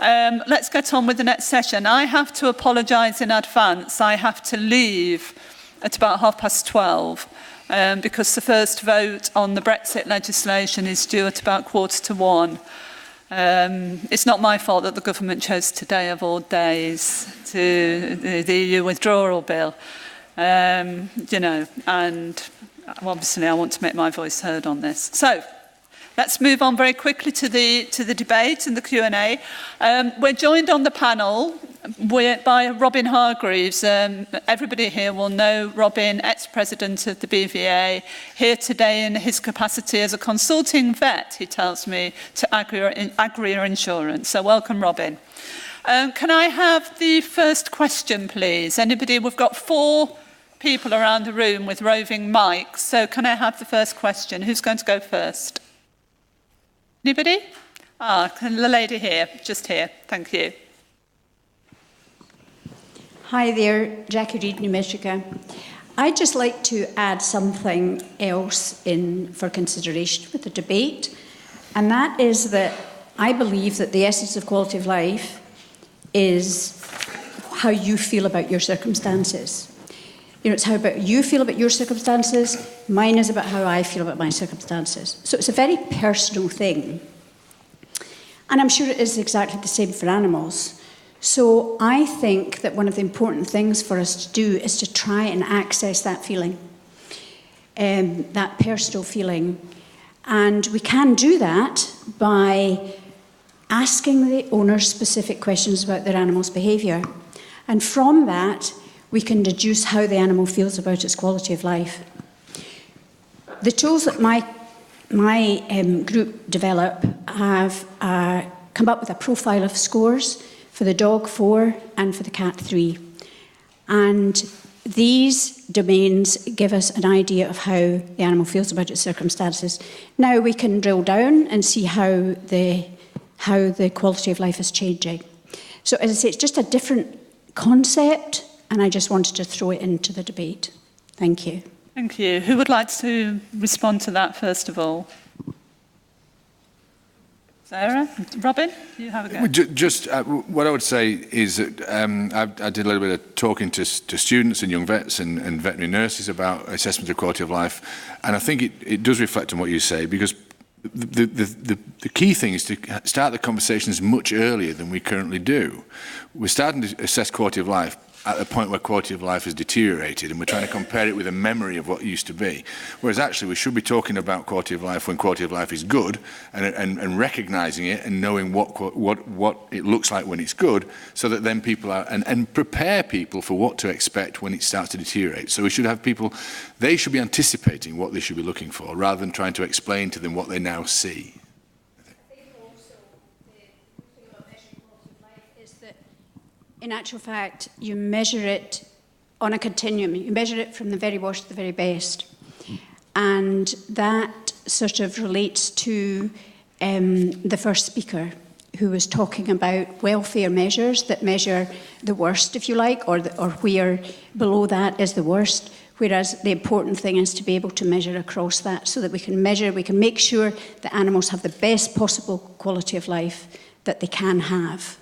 Let's get on with the next session. I have to apologise in advance. I have to leave at about 12:30 because the first vote on the Brexit legislation is due at about 1:45. It's not my fault that the government chose today of all days to the EU withdrawal bill, you know, and obviously I want to make my voice heard on this. So let's move on very quickly to the debate and the Q&A. We're joined on the panel by Robin Hargreaves. Everybody here will know Robin, ex-president of the BVA, here today in his capacity as a consulting vet, he tells me, to Agria Insurance. So welcome, Robin. Can I have the first question, please? Anybody? We've got 4 people around the room with roving mics. So can I have the first question? Who's going to go first? Anybody? The lady here, just here. Thank you. Hi there, Jackie Reid, New Mexico. I'd just like to add something else in for consideration with the debate, and that is that I believe that the essence of quality of life is how you feel about your circumstances. You know, it's how about you feel about your circumstances, mine is about how I feel about my circumstances. So it's a very personal thing. And I'm sure it is exactly the same for animals. So I think that one of the important things for us to do is to try and access that feeling, that personal feeling. And we can do that by asking the owner specific questions about their animal's behaviour. And from that, we can deduce how the animal feels about its quality of life. The tools that my group develop have come up with a profile of scores for the dog 4 and for the cat 3. And these domains give us an idea of how the animal feels about its circumstances. Now we can drill down and see how the quality of life is changing. So as I say, it's just a different concept, and I just wanted to throw it into the debate. Thank you. Thank you. Who would like to respond to that first of all? Sarah? Robin? You have a go. Just what I would say is that I did a little bit of talking to students and young vets and veterinary nurses about assessment of quality of life, and I think it does reflect on what you say, because the key thing is to start the conversations much earlier than we currently do. We're starting to assess quality of life at the point where quality of life has deteriorated, and we're trying to compare it with a memory of what it used to be. Whereas actually we should be talking about quality of life when quality of life is good, and recognising it and knowing what it looks like when it's good, so that then people are, and prepare people for what to expect when it starts to deteriorate. So we should have people, they should be anticipating what they should be looking for, rather than trying to explain to them what they now see. In actual fact, you measure it on a continuum. You measure it from the very worst to the very best. And that sort of relates to the first speaker, who was talking about welfare measures that measure the worst, if you like, or where below that is the worst, whereas the important thing is to be able to measure across that, so that we can make sure that animals have the best possible quality of life that they can have.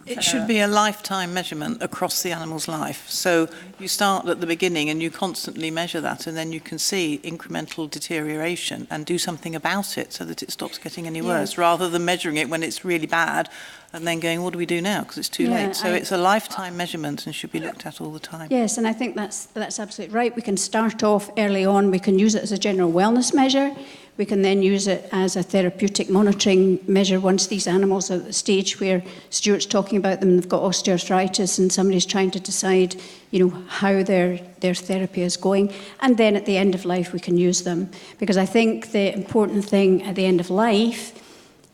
It should be a lifetime measurement across the animal's life. So you start at the beginning and you constantly measure that, and then you can see incremental deterioration and do something about it so that it stops getting any worse, rather than measuring it when it's really bad and then going, what do we do now? Because it's too late. So it's a lifetime measurement and should be looked at all the time. Yes, and I think that's absolutely right. We can start off early on. We can use it as a general wellness measure. We can then use it as a therapeutic monitoring measure once these animals are at the stage where Stuart's talking about them, they've got osteoarthritis and somebody's trying to decide, you know, how their therapy is going. And then at the end of life, we can use them. Because I think the important thing at the end of life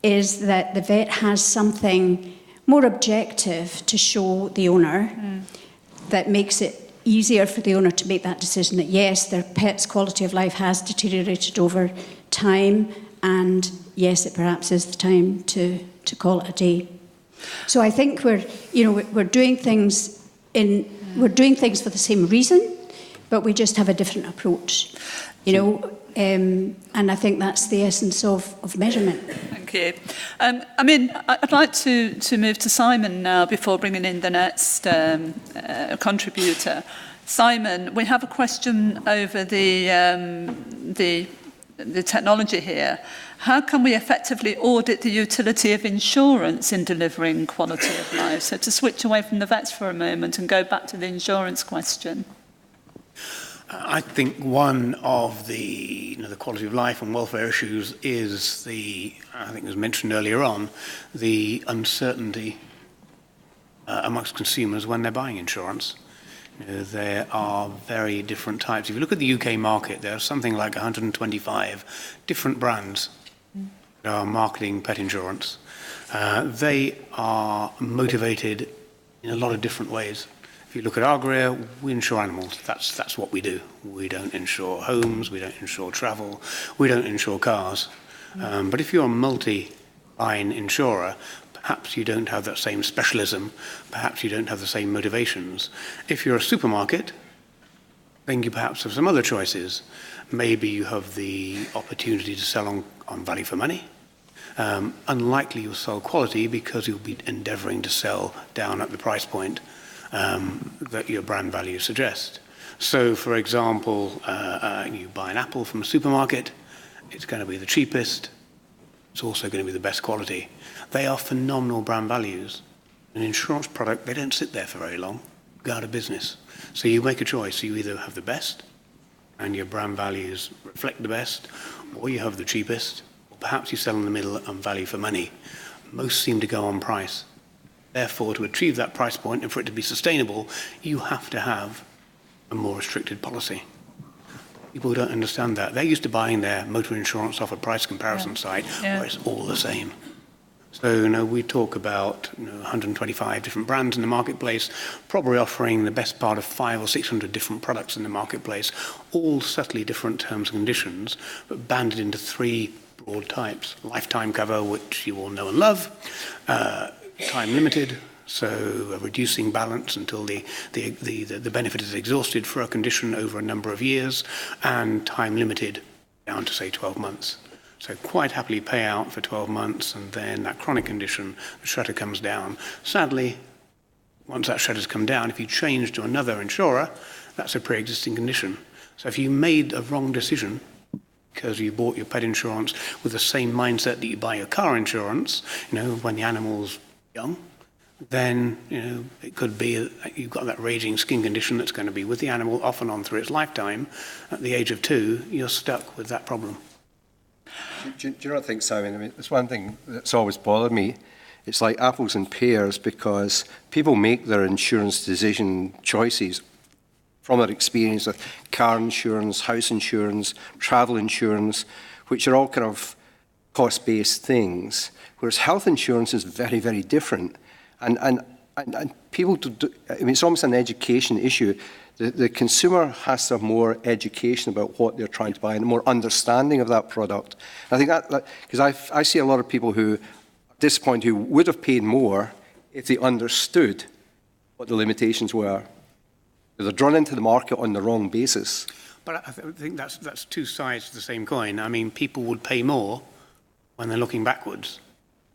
is that the vet has something more objective to show the owner that makes it easier for the owner to make that decision that, yes, their pet's quality of life has deteriorated over time, and yes, it perhaps is the time to call it a day. So I think we're doing things for the same reason, but we just have a different approach, and I think that's the essence of measurement. Thank you. I mean, I'd like to move to Simon now before bringing in the next contributor. Simon, we have a question over the technology here. How can we effectively audit the utility of insurance in delivering quality of life? So to switch away from the vets for a moment and go back to the insurance question. I think one of the quality of life and welfare issues is I think it was mentioned earlier on, the uncertainty amongst consumers when they're buying insurance. There are very different types. If you look at the UK market, there are something like 125 different brands that are marketing pet insurance. They are motivated in a lot of different ways. If you look at our career, we insure animals. That's what we do. We don't insure homes, we don't insure travel, we don't insure cars. But if you're a multi-line insurer, perhaps you don't have that same specialism, perhaps you don't have the same motivations. If you're a supermarket, then you perhaps have some other choices. Maybe you have the opportunity to sell on value for money. Unlikely you'll sell quality because you'll be endeavouring to sell down at the price point that your brand values suggest. So, for example, you buy an apple from a supermarket, it's going to be the cheapest, it's also going to be the best quality. They are phenomenal brand values. An insurance product, they don't sit there for very long, go out of business. So you make a choice. You either have the best, and your brand values reflect the best, or you have the cheapest, or perhaps you sell in the middle on value for money. Most seem to go on price. Therefore, to achieve that price point and for it to be sustainable, you have to have a more restricted policy. People don't understand that. They're used to buying their motor insurance off a price comparison site where it's all the same. So, we talk about 125 different brands in the marketplace, probably offering the best part of 500 or 600 different products in the marketplace, all subtly different terms and conditions, but banded into three broad types. Lifetime cover, which you all know and love, time limited, so a reducing balance until the benefit is exhausted for a condition over a number of years, and time limited down to, say, 12 months. So quite happily pay out for 12 months, and then that chronic condition, the shredder comes down. Sadly, once that shredder's come down, if you change to another insurer, that's a pre-existing condition. So if you made a wrong decision because you bought your pet insurance with the same mindset that you buy your car insurance, when the animal's young, then it could be that you've got that raging skin condition that's going to be with the animal off and on through its lifetime. At the age of 2, you're stuck with that problem. Do you know what I think, Simon? I mean, there's one thing that's always bothered me. It's like apples and pears, because people make their insurance decision choices from their experience with car insurance, house insurance, travel insurance, which are all kind of cost-based things, whereas health insurance is very, very different. And people, I mean, it's almost an education issue. The consumer has to have more education about what they're trying to buy and more understanding of that product. And I think that because I see a lot of people who, at this point, who would have paid more if they understood what the limitations were. They're drawn into the market on the wrong basis. But I think that's two sides to the same coin. I mean, people would pay more when they're looking backwards.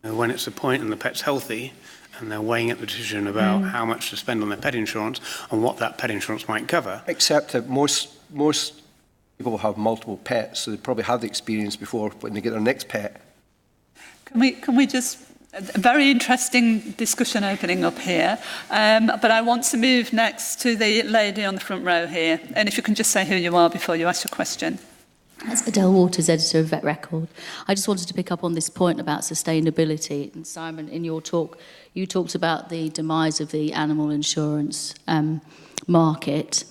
When it's a point and the pet's healthy, and they're weighing up the decision about how much to spend on their pet insurance and what that pet insurance might cover. Except that most people have multiple pets, so they probably have the experience before when they get their next pet. Can we just... A very interesting discussion opening up here, but I want to move next to the lady on the front row here. And if you can just say who you are before you ask your question. That's Adele Waters, editor of Vet Record. I just wanted to pick up on this point about sustainability. And Simon, in your talk, you talked about the demise of the animal insurance market.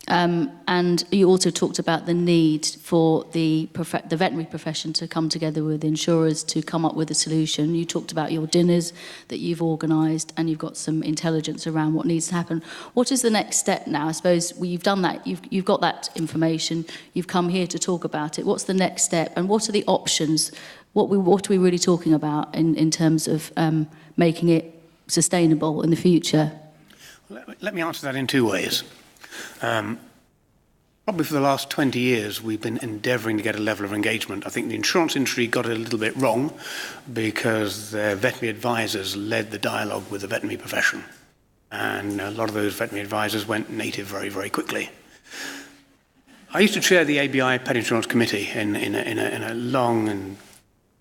And you also talked about the need for the veterinary profession to come together with insurers to come up with a solution. You talked about your dinners that you've organised, and you've got some intelligence around what needs to happen. What is the next step now? I suppose you've done that, you've got that information, you've come here to talk about it. What's the next step, and what are the options? What are we really talking about in terms of making it sustainable in the future? Let me answer that in two ways. probably for the last 20 years, we've been endeavouring to get a level of engagement. I think the insurance industry got it a little bit wrong because their veterinary advisors led the dialogue with the veterinary profession. And a lot of those veterinary advisors went native very, very quickly. I used to chair the ABI Pet Insurance Committee in a long and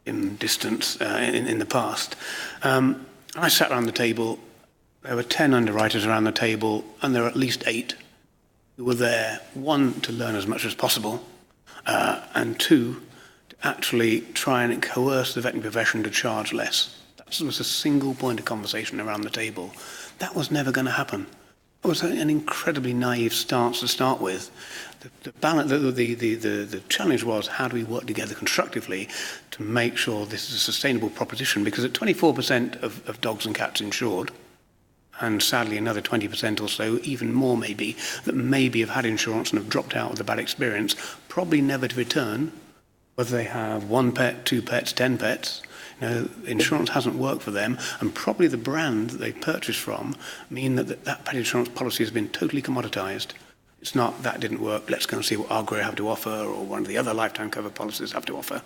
in distance in the past. I sat around the table. There were 10 underwriters around the table, and there were at least 8 who were there, 1, to learn as much as possible, and 2, to actually try and coerce the veterinary profession to charge less. That was a single point of conversation around the table. That was never going to happen. It was an incredibly naive stance to start with. The challenge was, how do we work together constructively to make sure this is a sustainable proposition? Because at 24% of dogs and cats insured, and sadly another 20% or so, even more maybe, that maybe have had insurance and have dropped out with a bad experience, probably never to return, whether they have 1 pet, 2 pets, 10 pets. Insurance hasn't worked for them, and probably the brand that they purchased from mean that pet insurance policy has been totally commoditized. It's not, that didn't work, let's go and see what Agro have to offer, or one of the other lifetime cover policies have to offer.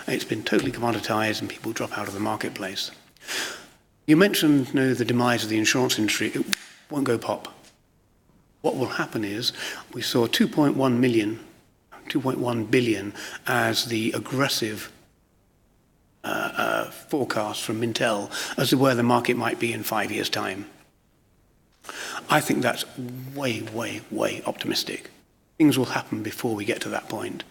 It's been totally commoditized, and people drop out of the marketplace. You mentioned the demise of the insurance industry. It won't go pop. What will happen is, we saw 2.1 billion as the aggressive forecast from Mintel as to where the market might be in 5 years' time. I think that's way, way, way optimistic. Things will happen before we get to that point.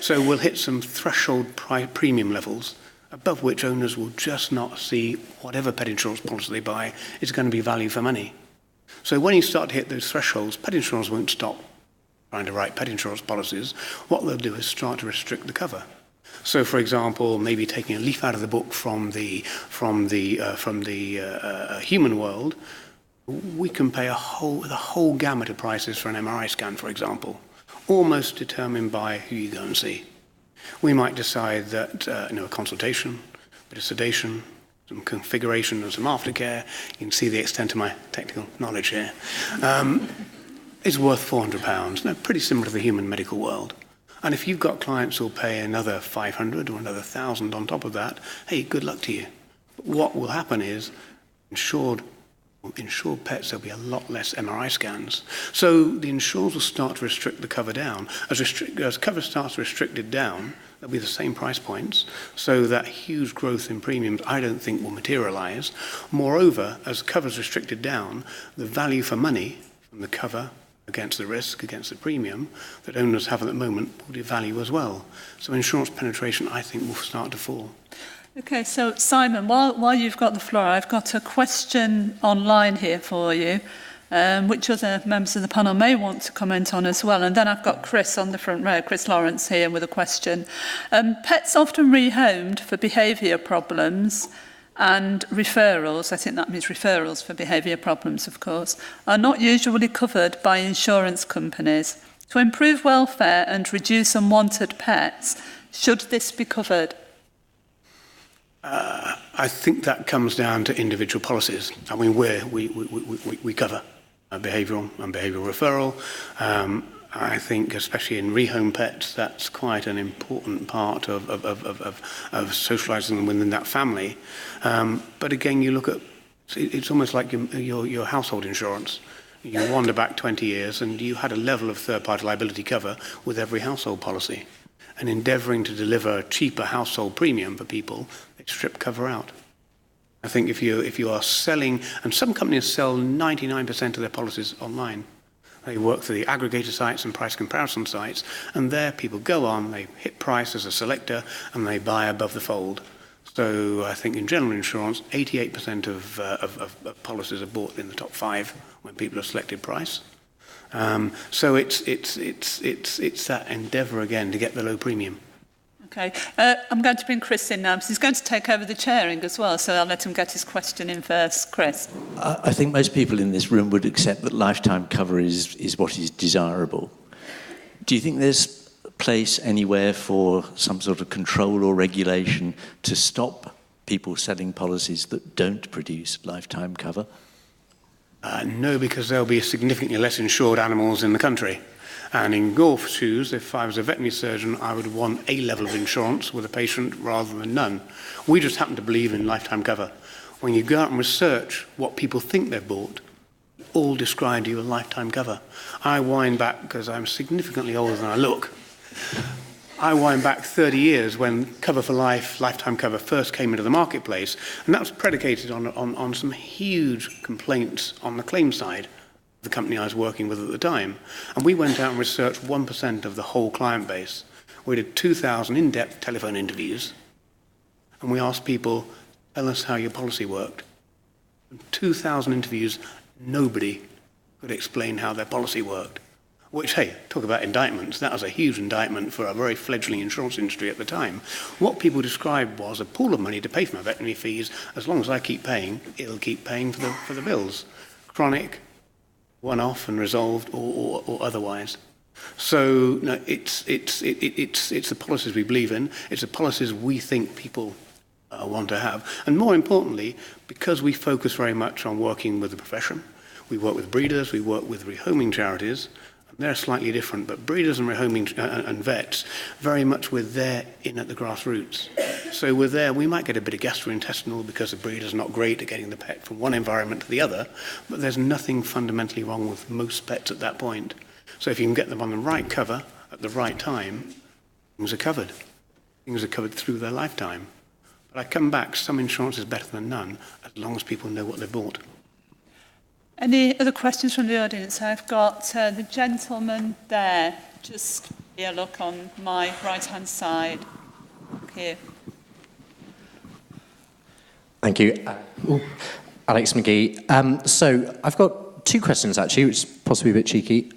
So we'll hit some threshold premium levels above which owners will just not see whatever pet insurance policy they buy is going to be value for money. So when you start to hit those thresholds, pet insurers won't stop trying to write pet insurance policies. What they'll do is start to restrict the cover. So, for example, maybe taking a leaf out of the book from the human world, we can pay the whole gamut of prices for an MRI scan, for example, almost determined by who you go and see. We might decide that a consultation, a bit of sedation, some configuration and some aftercare, you can see the extent of my technical knowledge here, is worth £400. Now, pretty similar to the human medical world. And if you've got clients who'll pay another 500 or another 1,000 on top of that, hey, good luck to you. But what will happen is, insured pets, there'll be a lot less MRI scans. So the insurers will start to restrict the cover down. As cover starts restricted down, there'll be the same price points. So that huge growth in premiums, I don't think will materialize. Moreover, as cover's restricted down, the value for money from the cover against the risk, against the premium that owners have at the moment will devalue as well. So insurance penetration, I think, will start to fall. Okay, so Simon, while you've got the floor, I've got a question online here for you, which other members of the panel may want to comment on as well. And then I've got Chris on the front row, Chris Lawrence here with a question. Pets often rehomed for behaviour problems and referrals, I think that means referrals for behaviour problems, of course, are not usually covered by insurance companies. To improve welfare and reduce unwanted pets, should this be covered? I think that comes down to individual policies. I mean, we cover behavioural and behavioural referral. I think, especially in rehome pets, that's quite an important part of socialising them within that family. But again, you look at, it's almost like your household insurance. You wander back 20 years and you had a level of third-party liability cover with every household policy. And endeavouring to deliver a cheaper household premium for people, they strip cover out. I think if you are selling, and some companies sell 99% of their policies online. They work through the aggregator sites and price comparison sites, and there people go on, they hit price as a selector, and they buy above the fold. So I think in general insurance, 88% of policies are bought in the top 5 when people have selected price. So it's that endeavour again to get the low premium. Okay, I'm going to bring Chris in now because he's going to take over the chairing as well, so I'll let him get his question in first. Chris. I think most people in this room would accept that lifetime cover is what is desirable. Do you think there's a place anywhere for some sort of control or regulation to stop people selling policies that don't produce lifetime cover? No, because there'll be significantly less insured animals in the country. And in Gorf's shoes, if I was a veterinary surgeon, I would want a level of insurance with a patient rather than none. We just happen to believe in lifetime cover. When you go out and research what people think they've bought, all describe to you a lifetime cover. I wind back, because I'm significantly older than I look, I wind back 30 years when Cover for Life, lifetime cover, first came into the marketplace, and that was predicated on some huge complaints on the claim side of the company I was working with at the time. And we went out and researched 1% of the whole client base. We did 2,000 in-depth telephone interviews, and we asked people, tell us how your policy worked. In 2,000 interviews, nobody could explain how their policy worked. Which, hey, talk about indictments. That was a huge indictment for a very fledgling insurance industry at the time. What people described was a pool of money to pay for my veterinary fees. As long as I keep paying, it'll keep paying for the bills. Chronic, one-off and resolved, or otherwise. So no, it's the policies we believe in. It's the policies we think people want to have. And more importantly, because we focus very much on working with the profession, we work with breeders, we work with rehoming charities. They're slightly different, but breeders and rehoming and vets, very much we're there in at the grassroots. So we're there, we might get a bit of gastrointestinal because the breeder's not great at getting the pet from one environment to the other, but there's nothing fundamentally wrong with most pets at that point. So if you can get them on the right cover at the right time, things are covered. Things are covered through their lifetime. But I come back, some insurance is better than none, as long as people know what they bought. Any other questions from the audience? I've got the gentleman there. Just a look on my right-hand side. Here. Thank you. Alex McGee. So I've got two questions, actually, which is possibly a bit cheeky.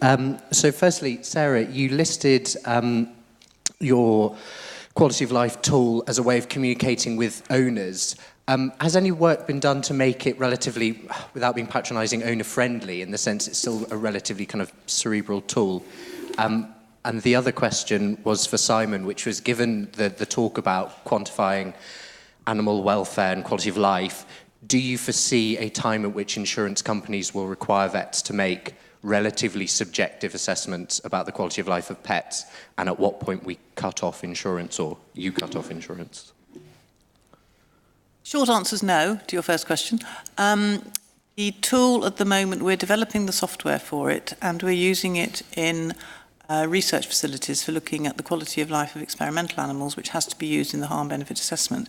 So firstly, Sarah, you listed your quality of life tool as a way of communicating with owners. Has any work been done to make it relatively, without being patronising, owner-friendly, in the sense it's still a relatively kind of cerebral tool? And the other question was for Simon, which was, given the talk about quantifying animal welfare and quality of life, do you foresee a time at which insurance companies will require vets to make relatively subjective assessments about the quality of life of pets, and at what point we cut off insurance, or you cut off insurance? Short answer is no to your first question. The tool at the moment, we're developing the software for it, and we're using it in research facilities for looking at the quality of life of experimental animals, which has to be used in the harm benefit assessment.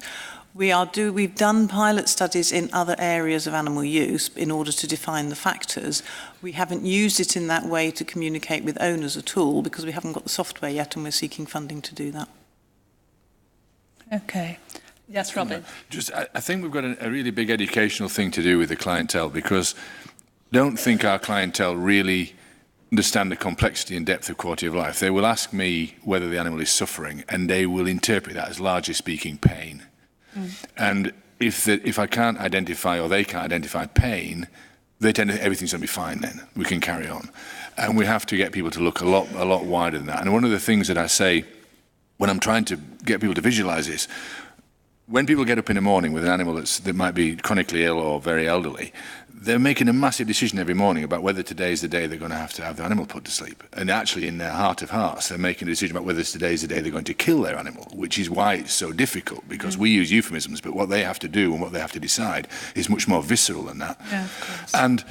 We've done pilot studies in other areas of animal use in order to define the factors. We haven't used it in that way to communicate with owners at all, because we haven't got the software yet, and we're seeking funding to do that. Okay. Yes, Robin. I think we've got a really big educational thing to do with the clientele, because don't think our clientele really understand the complexity and depth of quality of life. They will ask me whether the animal is suffering, and they will interpret that as largely speaking pain. And if I can't identify, or they can't identify pain, they tend to, everything's going to be fine then. We can carry on. And we have to get people to look a lot wider than that. And one of the things that I say when I'm trying to get people to visualize this, when people get up in the morning with an animal that might be chronically ill or very elderly, they're making a massive decision every morning about whether today's the day they're going to have the animal put to sleep. And actually, in their heart of hearts, they're making a decision about whether today's the day they're going to kill their animal, which is why it's so difficult, because we use euphemisms, but what they have to do and what they have to decide is much more visceral than that. Yeah, of course. And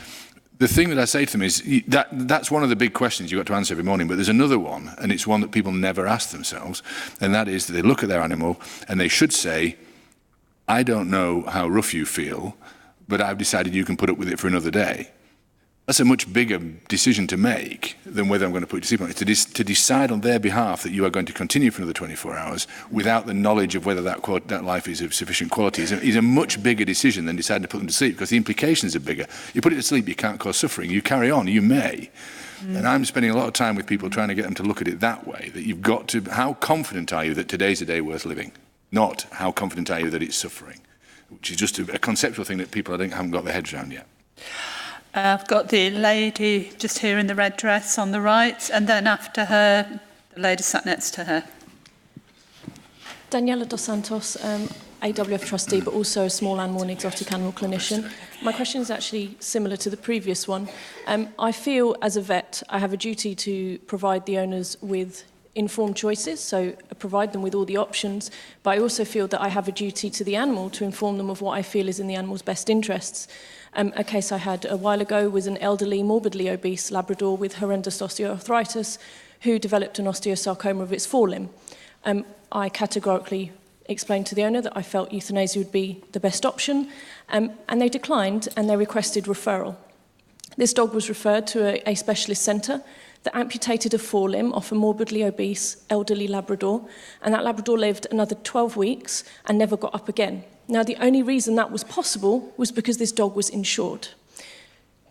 the thing that I say to them is that's one of the big questions you've got to answer every morning, but there's another one, and it's one that people never ask themselves, and that is that they look at their animal and they should say, I don't know how rough you feel, but I've decided you can put up with it for another day. That's a much bigger decision to make than whether I'm going to put you to sleep on it. To decide on their behalf that you are going to continue for another 24 hours without the knowledge of whether that life is of sufficient quality is a much bigger decision than deciding to put them to sleep, because the implications are bigger. You put it to sleep, you can't cause suffering. You carry on, you may. And I'm spending a lot of time with people trying to get them to look at it that way, that you've got to, how confident are you that today's a day worth living? Not how confident are you that it's suffering, which is just a conceptual thing that people, I think, haven't got their heads around yet. I've got the lady just here in the red dress on the right, and then after her, the lady sat next to her. Daniela Dos Santos. AWF trustee, but also a small animal and exotic animal clinician. My question is actually similar to the previous one. I feel as a vet, I have a duty to provide the owners with informed choices, so provide them with all the options, but I also feel that I have a duty to the animal to inform them of what I feel is in the animal's best interests. A case I had a while ago was an elderly, morbidly obese Labrador with horrendous osteoarthritis who developed an osteosarcoma of its forelimb. I categorically explained to the owner that I felt euthanasia would be the best option, and they declined and they requested referral. This dog was referred to a specialist centre that amputated a forelimb off a morbidly obese elderly Labrador, and that Labrador lived another 12 weeks and never got up again. Now, the only reason that was possible was because this dog was insured.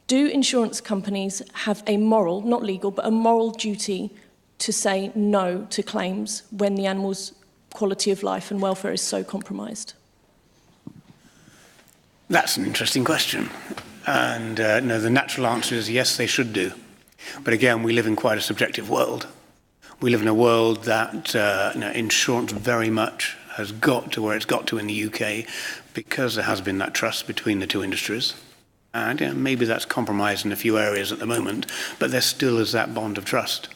Do insurance companies have a moral, not legal, but a moral duty to say no to claims when the animal's quality of life and welfare is so compromised? That's an interesting question. And no, the natural answer is yes, they should do. But again, we live in quite a subjective world. We live in a world that insurance very much has got to where it's got to in the UK because there has been that trust between the two industries. And maybe that's compromised in a few areas at the moment, but there still is that bond of trust.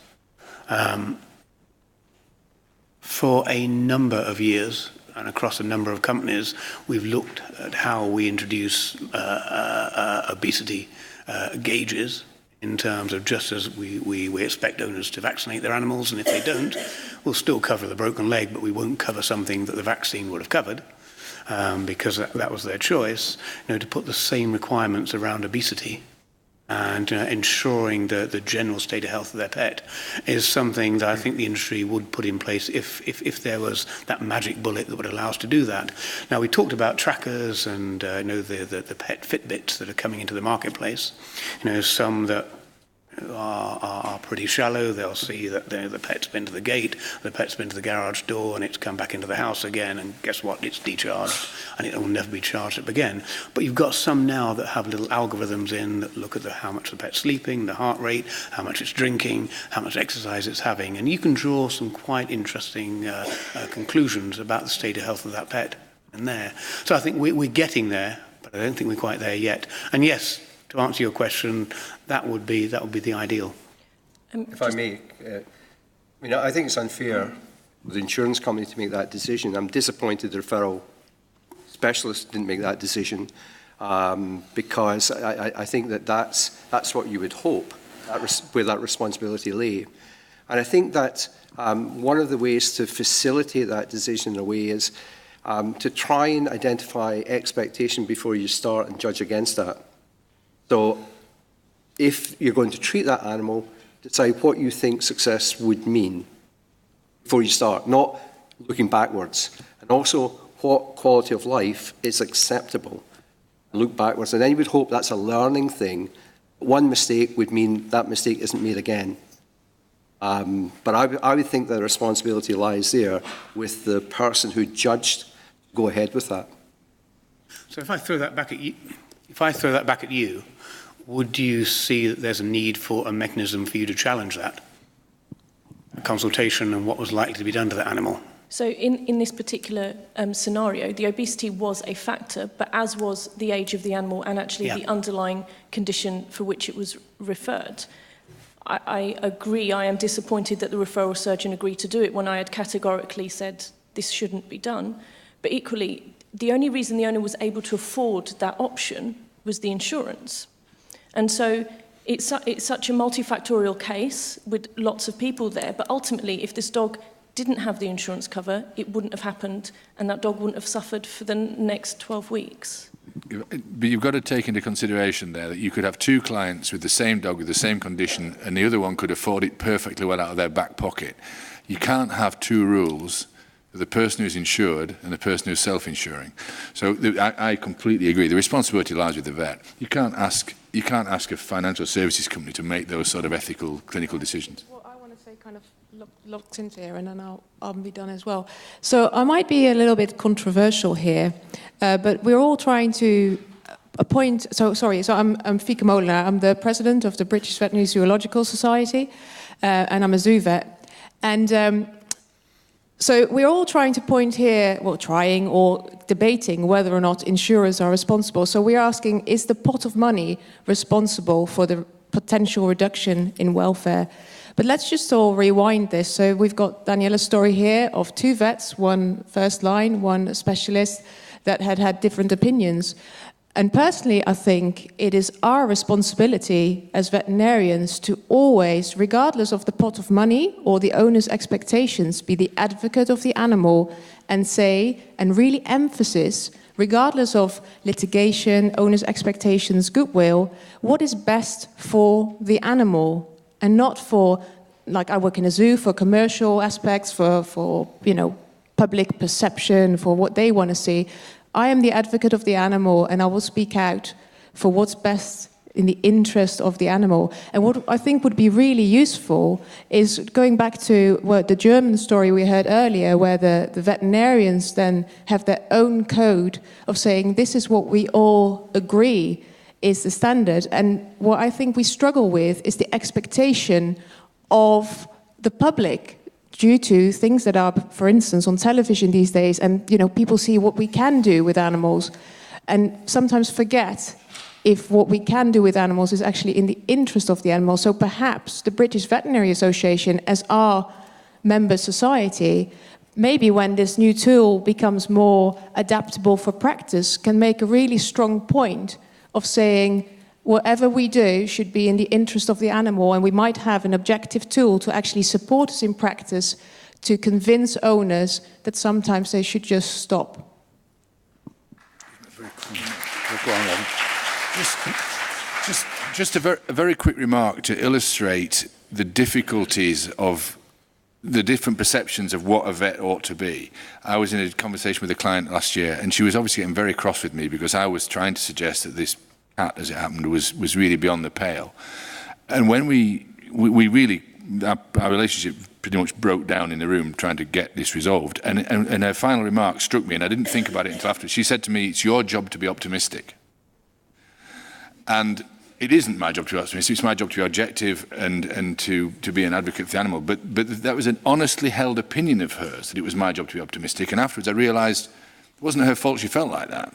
For a number of years and across a number of companies, we've looked at how we introduce obesity gauges in terms of just as we expect owners to vaccinate their animals, and if they don't, we'll still cover the broken leg, but we won't cover something that the vaccine would have covered, because that was their choice, to put the same requirements around obesity and ensuring the general state of health of their pet is something that I think the industry would put in place if there was that magic bullet that would allow us to do that. Now, we talked about trackers and the pet Fitbits that are coming into the marketplace. Some that are pretty shallow. They'll see that the pet's been to the gate, the pet's been to the garage door, and it's come back into the house again, and guess what? It's decharged, and it will never be charged up again. But you've got some now that have little algorithms in that look at how much the pet's sleeping, the heart rate, how much it's drinking, how much exercise it's having, and you can draw some quite interesting conclusions about the state of health of that pet in there. So I think we're getting there, but I don't think we're quite there yet. And yes, to answer your question, that would be the ideal. If I may, I think it's unfair for the insurance company to make that decision. I'm disappointed the referral specialist didn't make that decision, because I think that's what you would hope where that responsibility lay. And I think that one of the ways to facilitate that decision in a way is to try and identify expectation before you start and judge against that. So if you're going to treat that animal, decide what you think success would mean before you start, not looking backwards. And also what quality of life is acceptable. Look backwards. And then you would hope that's a learning thing. One mistake would mean that mistake isn't made again. But I would think the responsibility lies there with the person who judged. Go ahead with that. So if I throw that back at you, would you see that there's a need for a mechanism for you to challenge that? A consultation and what was likely to be done to that animal? So in this particular scenario, the obesity was a factor, but as was the age of the animal and actually the underlying condition for which it was referred. I agree, I am disappointed that the referral surgeon agreed to do it when I had categorically said this shouldn't be done. But equally, the only reason the owner was able to afford that option was the insurance. And so it's such a multifactorial case with lots of people there, but ultimately, if this dog didn't have the insurance cover, it wouldn't have happened, and that dog wouldn't have suffered for the next 12 weeks. But you've got to take into consideration there that you could have two clients with the same dog with the same condition, and the other one could afford it perfectly well out of their back pocket. You can't have two rules for the person who's insured and the person who's self-insuring. So I completely agree. The responsibility lies with the vet. You can't ask a financial services company to make those sort of ethical, clinical decisions. Well, I want to say kind of locked into here, and then I'll be done as well. So I might be a little bit controversial here, but we're all trying to appoint. So I'm Fieke Molenaar. I'm the president of the British Veterinary Zoological Society, and I'm a zoo vet. And So we're all trying to point here, well, trying or debating whether or not insurers are responsible. So we're asking, is the pot of money responsible for the potential reduction in welfare? But let's just all rewind this. So we've got Daniela's story here of 2 vets, one first line, one specialist, that had different opinions. And personally, I think it is our responsibility as veterinarians to always, regardless of the pot of money or the owner's expectations, be the advocate of the animal and say, and really emphasize, regardless of litigation, owner's expectations, goodwill, what is best for the animal, and not for, like I work in a zoo, for commercial aspects, for public perception, for what they want to see. I am the advocate of the animal, and I will speak out for what's best in the interest of the animal. And what I think would be really useful is going back to the German story we heard earlier, where the veterinarians then have their own code of saying this is what we all agree is the standard. And what I think we struggle with is the expectation of the public due to things that are, for instance, on television these days, and people see what we can do with animals, and sometimes forget if what we can do with animals is actually in the interest of the animal. So perhaps the British Veterinary Association, as our member society, maybe when this new tool becomes more adaptable for practice, can make a really strong point of saying whatever we do should be in the interest of the animal, and we might have an objective tool to actually support us in practice to convince owners that sometimes they should just stop. Just a very quick remark to illustrate the difficulties of the different perceptions of what a vet ought to be. I was in a conversation with a client last year, and she was obviously getting very cross with me because I was trying to suggest that this cat, as it happened, was really beyond the pale. And when we really, our relationship pretty much broke down in the room trying to get this resolved. And her final remark struck me, and I didn't think about it until after. She said to me, "It's your job to be optimistic." And it isn't my job to be optimistic, it's my job to be objective and to be an advocate for the animal. But that was an honestly held opinion of hers, that it was my job to be optimistic. And afterwards I realised it wasn't her fault she felt like that.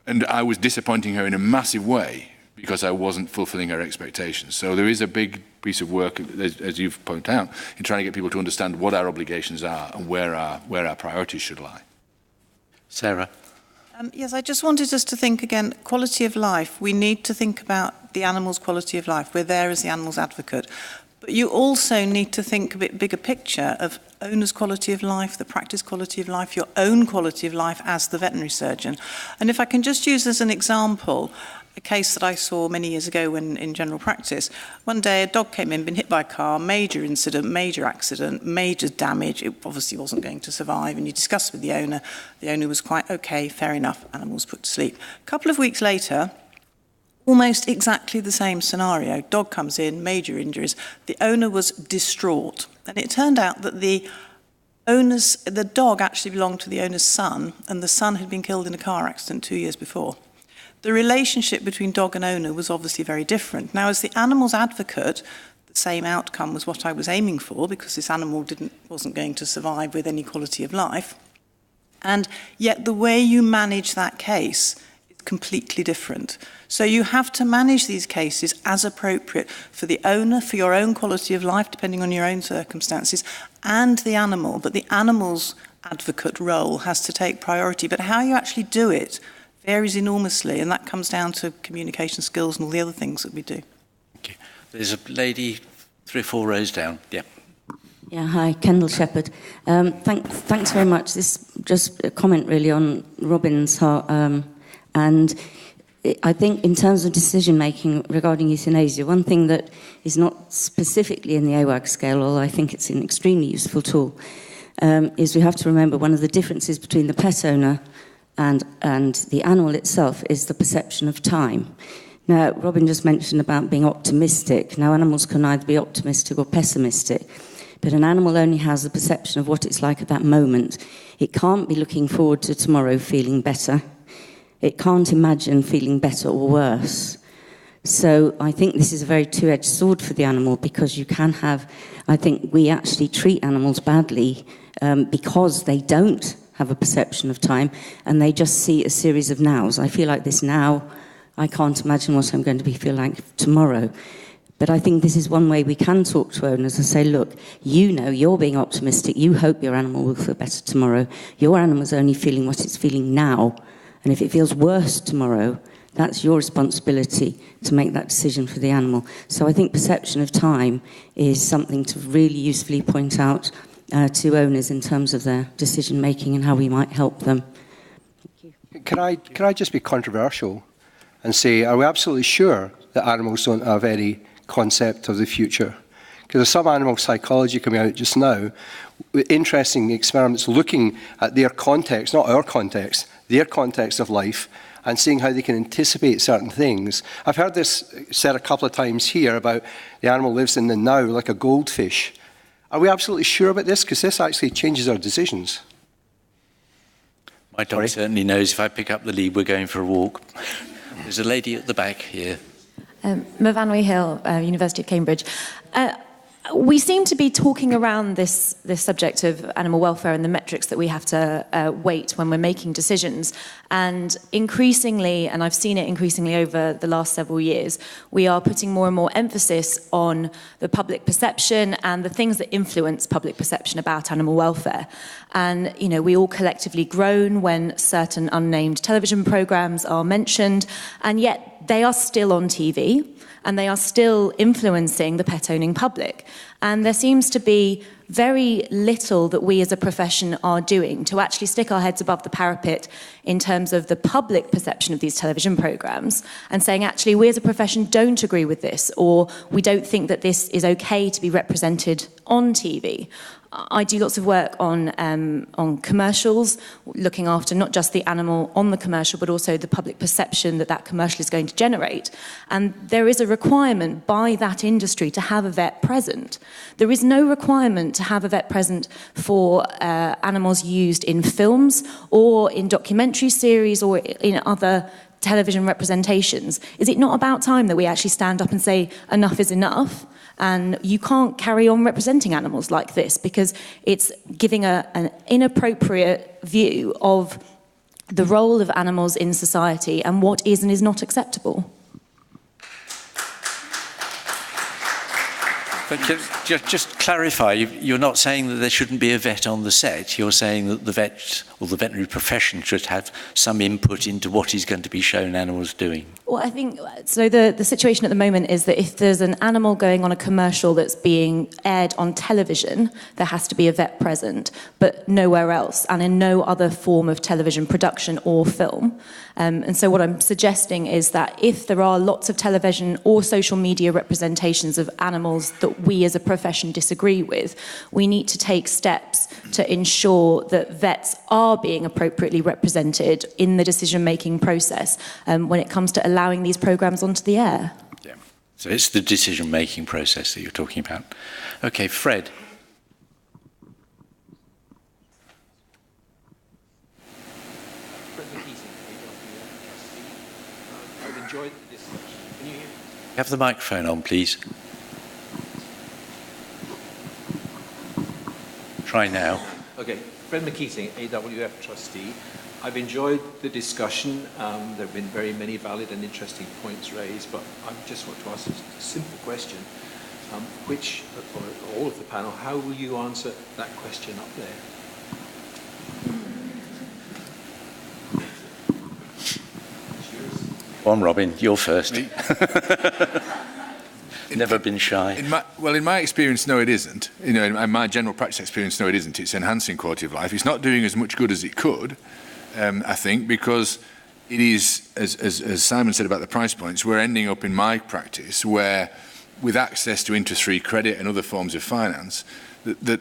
And I was disappointing her in a massive way because I wasn't fulfilling her expectations. So there is a big piece of work, as you've pointed out, in trying to get people to understand what our obligations are and where our priorities should lie. Sarah? Yes, I just wanted us to think again, quality of life. We need to think about the animal's quality of life. We're there as the animal's advocate. But you also need to think a bit bigger picture of owner's quality of life, the practice quality of life, your own quality of life as the veterinary surgeon. And if I can just use as an example a case that I saw many years ago when in general practice. One day a dog came in, been hit by a car, major incident, major accident, major damage. It obviously wasn't going to survive, and you discussed with the owner. The owner was quite okay, fair enough, animal was put to sleep. A couple of weeks later, almost exactly the same scenario. Dog comes in, major injuries. The owner was distraught. And it turned out that the dog actually belonged to the owner's son, and the son had been killed in a car accident 2 years before. The relationship between dog and owner was obviously very different. Now, as the animal's advocate, the same outcome was what I was aiming for, because this animal wasn't going to survive with any quality of life. And yet the way you manage that case is completely different. So you have to manage these cases as appropriate for the owner, for your own quality of life, depending on your own circumstances, and the animal. But the animal's advocate role has to take priority. But how you actually do it varies enormously, and that comes down to communication skills and all the other things that we do. Okay. There's a lady 3 or 4 rows down. Yeah. Yeah, hi, Kendall Shepherd. Thanks very much. This just a comment really on Robin's heart, and I think in terms of decision making regarding euthanasia, one thing that is not specifically in the AWAG scale, although I think it's an extremely useful tool, is we have to remember one of the differences between the pet owner and the animal itself is the perception of time. Now, Robin just mentioned about being optimistic. Now, animals can either be optimistic or pessimistic, but an animal only has the perception of what it's like at that moment. It can't be looking forward to tomorrow feeling better. It can't imagine feeling better or worse. So I think this is a very two-edged sword for the animal, because you can have, I think we actually treat animals badly because they don't have a perception of time and they just see a series of nows. I feel like this now, I can't imagine what I'm going to feel like tomorrow. But I think this is one way we can talk to owners and say, look, you know you're being optimistic, you hope your animal will feel better tomorrow. Your animal's only feeling what it's feeling now. And if it feels worse tomorrow, that's your responsibility to make that decision for the animal. So I think perception of time is something to really usefully point out to owners in terms of their decision making and how we might help them. Can I just be controversial and say, are we absolutely sure that animals don't have any concept of the future? Because there's some animal psychology coming out just now with interesting experiments looking at their context, not our context, their context of life, and seeing how they can anticipate certain things. I've heard this said a couple of times here about the animal lives in the now like a goldfish. Are we absolutely sure about this? Because this actually changes our decisions. My dog certainly knows if I pick up the lead, we're going for a walk. There's a lady at the back here. Mervanwy Hill, University of Cambridge. We seem to be talking around this subject of animal welfare and the metrics that we have to weight when we're making decisions. And increasingly, and I've seen it increasingly over the last several years, we are putting more and more emphasis on the public perception and the things that influence public perception about animal welfare. And, you know, we all collectively groan when certain unnamed television programs are mentioned, and yet they are still on TV. And they are still influencing the pet-owning public. And there seems to be very little that we as a profession are doing to actually stick our heads above the parapet in terms of the public perception of these television programs and saying, actually, we as a profession don't agree with this, or we don't think that this is okay to be represented on TV. I do lots of work on commercials, looking after not just the animal on the commercial, but also the public perception that that commercial is going to generate. And there is a requirement by that industry to have a vet present. There is no requirement to have a vet present for animals used in films or in documentary series or in other television representations. Is it not about time that we actually stand up and say enough is enough? And you can't carry on representing animals like this because it's giving an inappropriate view of the role of animals in society and what is and is not acceptable. But just clarify, you're not saying that there shouldn't be a vet on the set. You're saying that the vet or the veterinary profession should have some input into what is going to be shown animals doing. Well, I think, so the situation at the moment is that if there's an animal going on a commercial that's being aired on television, there has to be a vet present, but nowhere else, and in no other form of television production or film. And so what I'm suggesting is that if there are lots of television or social media representations of animals that we as a profession disagree with, we need to take steps to ensure that vets are being appropriately represented in the decision-making process when it comes to allowing these programs onto the air. Yeah. So it's the decision-making process that you're talking about. Okay, Fred. I've enjoyed the discussion. Can you hear me? Have the microphone on, please. Try now. Okay, Fred McKeating, AWF trustee. I've enjoyed the discussion. There have been very many valid and interesting points raised, but I just want to ask a simple question. Which, or all of the panel, how will you answer that question up there? Go on, Robin, you're first. Never been shy. In my experience, no, it isn't. You know, in my general practice experience, no, it isn't. It's enhancing quality of life. It's not doing as much good as it could, I think, because it is, as Simon said about the price points, we're ending up in my practice where, with access to interest-free credit and other forms of finance, the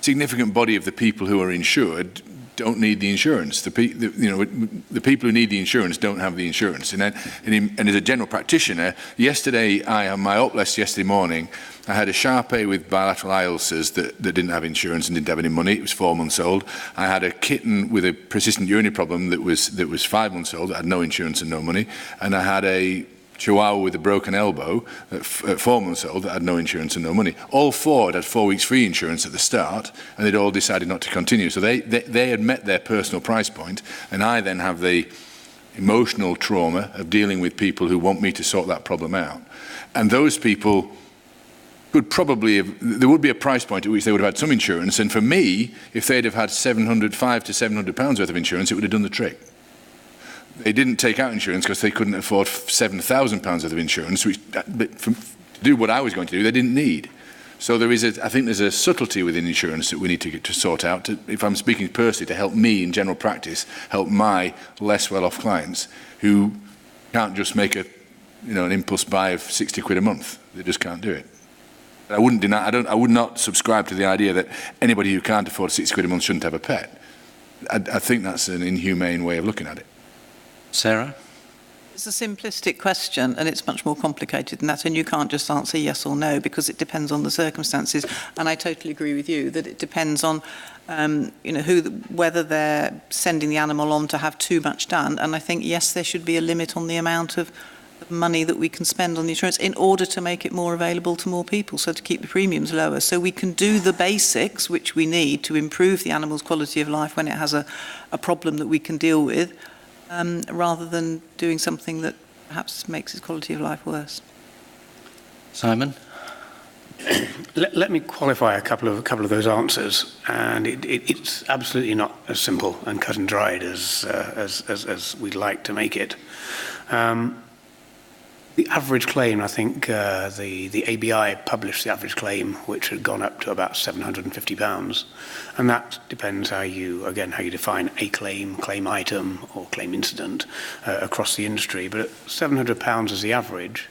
significant body of the people who are insured don't need the insurance. The people who need the insurance don't have the insurance. And as a general practitioner, yesterday, on my up list yesterday morning, I had a Shar-Pei with bilateral eye ulcers that didn't have insurance and didn't have any money. It was 4 months old. I had a kitten with a persistent urinary problem that was 5 months old that had no insurance and no money. And I had a chihuahua with a broken elbow at 4 months old that had no insurance and no money. All 4 had 4 weeks free insurance at the start, and they'd all decided not to continue. So they had met their personal price point, and I then have the emotional trauma of dealing with people who want me to sort that problem out. And those people could probably have, there would be a price point at which they would have had some insurance, and for me, if they'd have had £500 to £700 worth of insurance, it would have done the trick. They didn't take out insurance because they couldn't afford £7,000 worth of insurance, which to do what I was going to do, they didn't need. So I think there's a subtlety within insurance that we need to get to sort out, if I'm speaking personally, to help me in general practice, help my less well-off clients who can't just make an impulse buy of 60 quid a month. They just can't do it. I wouldn't deny, I would not subscribe to the idea that anybody who can't afford 60 quid a month shouldn't have a pet. I think that's an inhumane way of looking at it. Sarah? It's a simplistic question, and it's much more complicated than that, and you can't just answer yes or no, because it depends on the circumstances. And I totally agree with you that it depends on whether they're sending the animal on to have too much done. And I think, yes, there should be a limit on the amount of money that we can spend on the insurance in order to make it more available to more people, so to keep the premiums lower. So we can do the basics, which we need to improve the animal's quality of life when it has a problem that we can deal with, rather than doing something that perhaps makes its quality of life worse. Simon? Let me qualify a couple of those answers, and it's absolutely not as simple and cut and dried as we'd like to make it. The average claim, I think the ABI published the average claim, which had gone up to about £750, and that depends how you define a claim item, or claim incident across the industry. But at £700 as the average,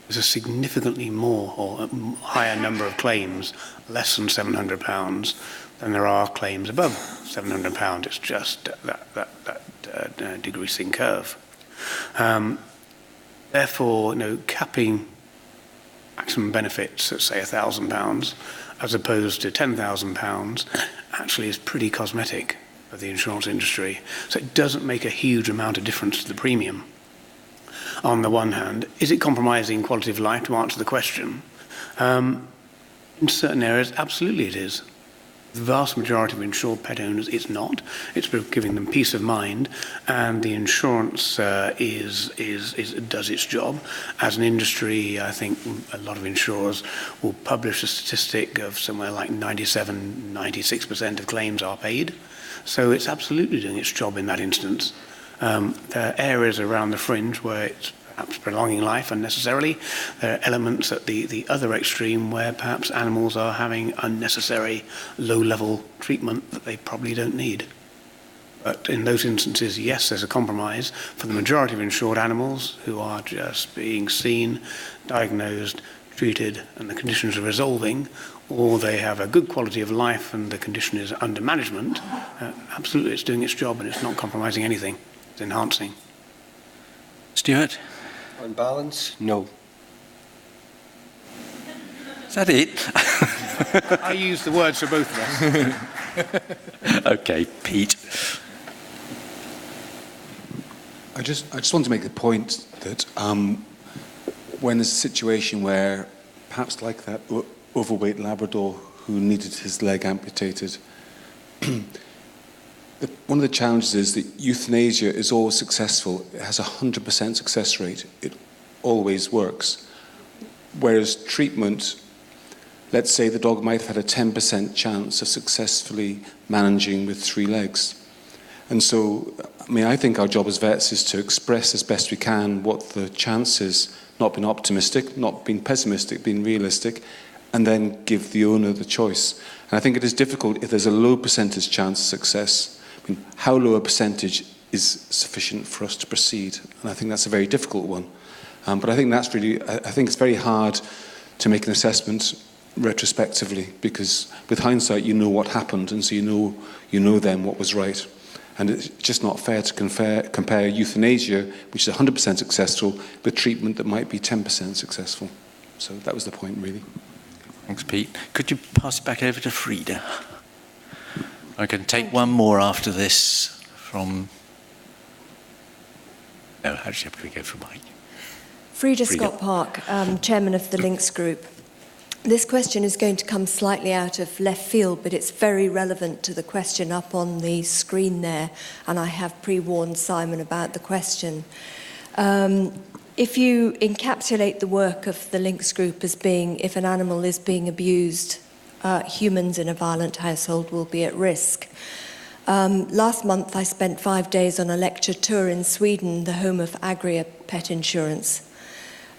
there's a significantly more or a higher number of claims less than £700 than there are claims above £700. It's just that decreasing curve. Therefore, capping maximum benefits at, say, £1,000 as opposed to £10,000 actually is pretty cosmetic for the insurance industry. So it doesn't make a huge amount of difference to the premium. On the one hand, is it compromising quality of life, to answer the question? In certain areas, absolutely it is. The vast majority of insured pet owners, it's not. It's giving them peace of mind, and the insurance does its job. As an industry, I think a lot of insurers will publish a statistic of somewhere like 97, 96% of claims are paid. So it's absolutely doing its job in that instance. There are areas around the fringe where it's perhaps prolonging life unnecessarily. There are elements at the other extreme where perhaps animals are having unnecessary low-level treatment that they probably don't need. But in those instances, yes, there's a compromise. For the majority of insured animals who are just being seen, diagnosed, treated, and the conditions are resolving, or they have a good quality of life and the condition is under management, absolutely it's doing its job and it's not compromising anything. It's enhancing. Stuart? On balance, no. Is that it? I use the words for both of us. Okay, Pete. I just want to make the point that when there's a situation where, perhaps like that overweight Labrador who needed his leg amputated, one of the challenges is that euthanasia is always successful. It has a 100% success rate. It always works. Whereas treatment, let's say the dog might have had a 10% chance of successfully managing with 3 legs. And so, I think our job as vets is to express as best we can what the chance is, not being optimistic, not being pessimistic, being realistic, and then give the owner the choice. And I think it is difficult if there's a low percentage chance of success. How low a percentage is sufficient for us to proceed? And I think that's a very difficult one. But I think that's really, I think it's very hard to make an assessment retrospectively, because with hindsight you know what happened, and so you know then what was right. And it's just not fair to compare euthanasia, which is 100% successful, with treatment that might be 10% successful. So that was the point, really. Thanks, Pete. Could you pass it back over to Frida? I can take one more after this from... No, actually, I'm going to go for Mike. Frida Scott Park, Chairman of the Links Group. This question is going to come slightly out of left field, but it's very relevant to the question up on the screen there, and I have pre-warned Simon about the question. If you encapsulate the work of the Links Group as being, if an animal is being abused, humans in a violent household will be at risk. Last month I spent 5 days on a lecture tour in Sweden, the home of Agria Pet Insurance.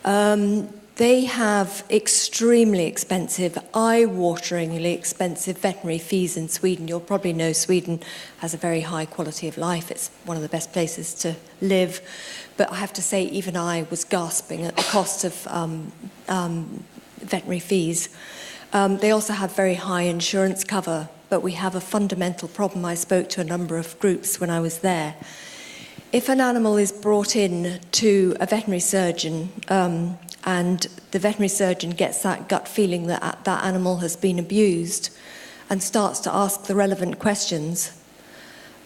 They have extremely expensive, eye-wateringly expensive veterinary fees in Sweden. You'll probably know Sweden has a very high quality of life. It's one of the best places to live. But I have to say, even I was gasping at the cost of veterinary fees. They also have very high insurance cover, but we have a fundamental problem. I spoke to a number of groups when I was there. If an animal is brought in to a veterinary surgeon, and the veterinary surgeon gets that gut feeling that that animal has been abused and starts to ask the relevant questions,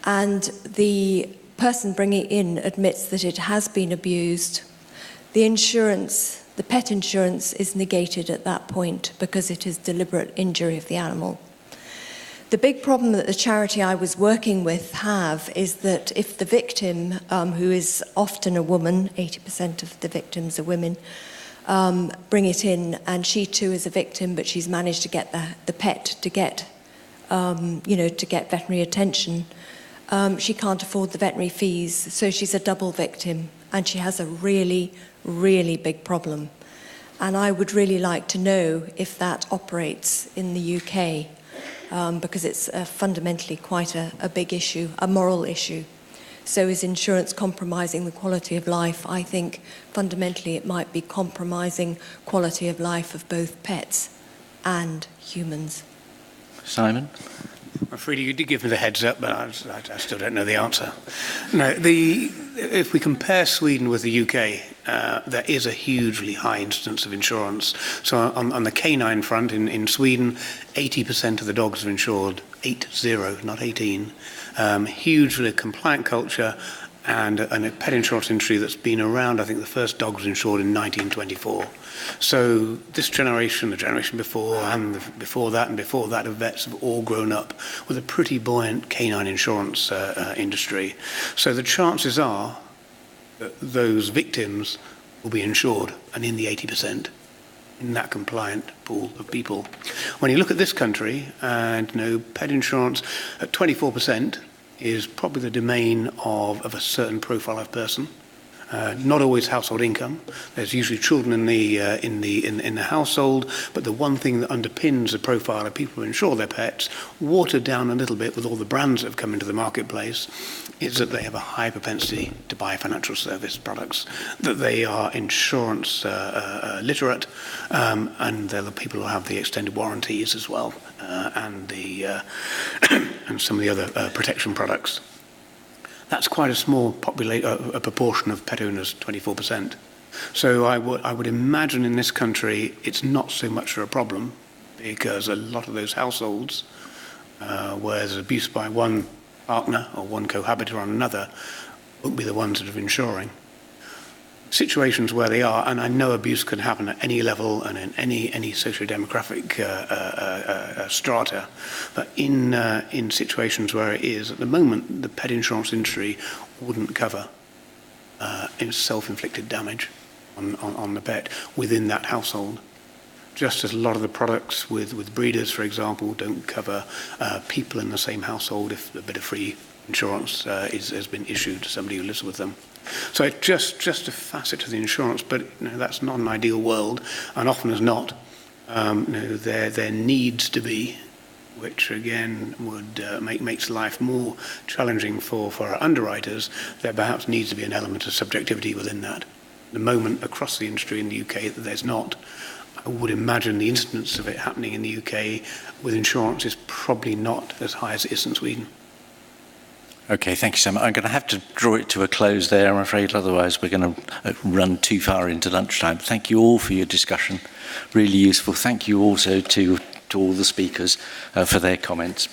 and the person bringing it in admits that it has been abused, the insurance, the pet insurance is negated at that point because it is deliberate injury of the animal. The big problem that the charity I was working with have is that if the victim, who is often a woman, 80% of the victims are women, bring it in, and she too is a victim, but she's managed to get the pet to get, to get veterinary attention. She can't afford the veterinary fees, so she's a double victim, and she has a really, really big problem. And I would really like to know if that operates in the UK, because it's fundamentally quite a big issue, a moral issue. So is insurance compromising the quality of life? I think fundamentally it might be compromising quality of life of both pets and humans. Simon? Well, Frida, you did give me the heads up, but I still don't know the answer. No, if we compare Sweden with the UK, there is a hugely high incidence of insurance. So on the canine front in Sweden, 80% of the dogs are insured, 80, not 18. Hugely compliant culture and a pet insurance industry that's been around. I think the first dog was insured in 1924. So this generation, the generation before, and before that of vets have all grown up with a pretty buoyant canine insurance industry. So the chances are that those victims will be insured and in the 80%. In that compliant pool of people. When you look at this country, and pet insurance at 24% is probably the domain of a certain profile of person. Not always household income. There's usually children in the household, but the one thing that underpins the profile of people who insure their pets, watered down a little bit with all the brands that have come into the marketplace, is that they have a high propensity to buy financial service products, that they are insurance literate, and they're the people who have the extended warranties as well, and and some of the other protection products. That's quite a small proportion of pet owners, 24%. So I would imagine in this country it's not so much of a problem, because a lot of those households where there's abuse by one partner or one cohabiter on another won't be the ones that are insuring. Situations where they are, and I know abuse can happen at any level and in any socio-demographic strata, but in situations where it is, at the moment, the pet insurance industry wouldn't cover self-inflicted damage on the pet within that household. Just as a lot of the products with breeders, for example, don't cover people in the same household if a bit of free insurance has been issued to somebody who lives with them. So it's just a facet of the insurance, but that's not an ideal world, and often as not, there needs to be, which again would makes life more challenging for our underwriters. There perhaps needs to be an element of subjectivity within that. The moment across the industry in the UK that there's not, I would imagine the incidence of it happening in the UK with insurance is probably not as high as it is in Sweden. Okay, thank you so much. I'm going to have to draw it to a close there, I'm afraid, otherwise we're going to run too far into lunchtime. Thank you all for your discussion, really useful. Thank you also to all the speakers for their comments.